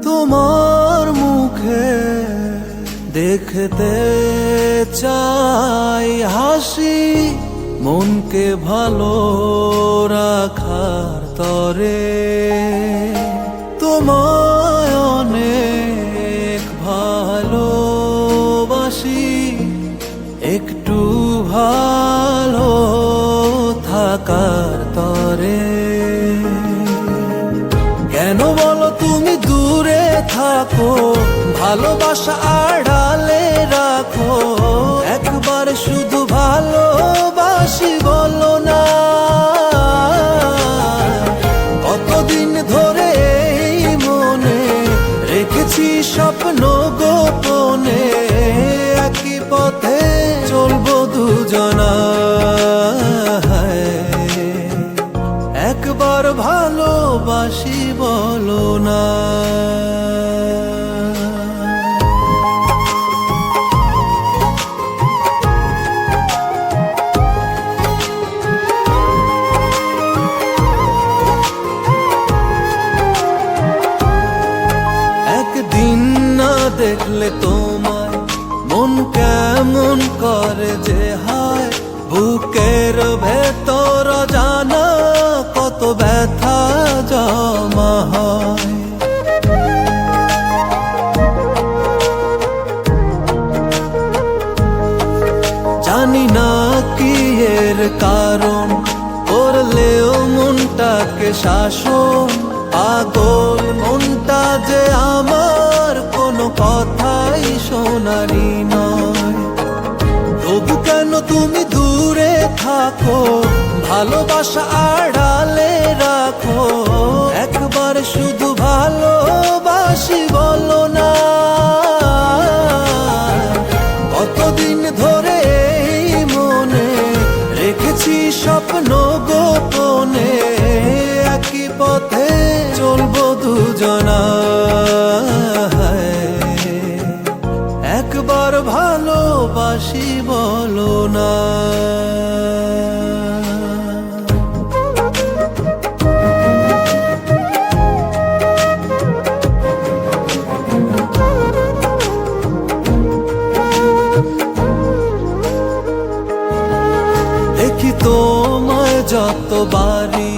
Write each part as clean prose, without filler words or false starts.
তোমার মুখে দেখতে চাই হাসি, মনকে ভালো রাখার তরে। তোমায় অনেক ভালোবাসি, একটু ভালো থাকার তরে। কেন বলো তুমি দূরে থাকো, ভালোবাসা আড়ালে রাখো, একবার শুধু ভালোবাসি বলো না। কতদিন ধরে এই মনে রেখেছি স্বপ্ন গোপনে, একই পথে চলবো দুজনা। একবার ভালোবাসি বলো না। একদিন না দেখলে তোমায় মন কেমন করে যে হায়, বুকের ভেতর জানা কত ব্যথা জমা হয়। জানি না কি এর কারণ, করলেও মনটাকে শাসন। পাগল মনটা যে আমার কোনো কথাই শোনারি নয়। তবু কেন তুমি দূরে থাকো, ভালোবাসা আড়ালে রাখো, একবার শুধু ভালোবাসি বলো না। কতদিন ধরে এই মনে রেখেছি স্বপ্ন গোপনে, একই পথে চলবো দুজনা। একবার ভালোবাসি বলো না। দেখি তোমায় যতবারই,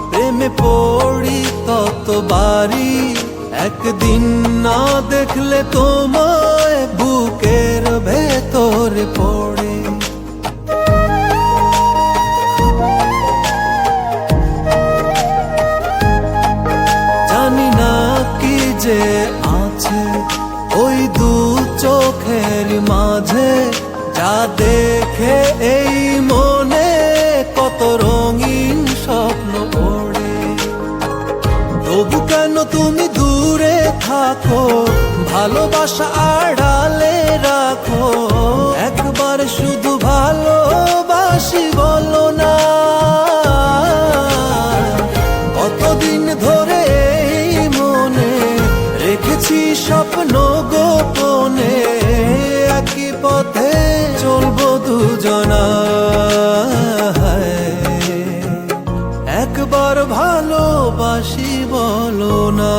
প্রেমে পড়ি ততবারই, একদিন না দেখলে তোমায় বুকের ভেতরে পড়ে। জানি না কি যে আছে ওই দু চোখের মাঝে, যা দেখে এই মনে কত রঙিন স্বপ্ন ওড়ে। তবু কেন তুমি দূরে থাকো, ভালোবাসা আড়ালে রাখো, একবার শুধু ভালোবাসি বলো না। কতদিন ধরে এই মনে রেখেছি স্বপ্ন গোপনে, একই পথে চলবো দুজনা। একবার ভালোবাসি বলো না।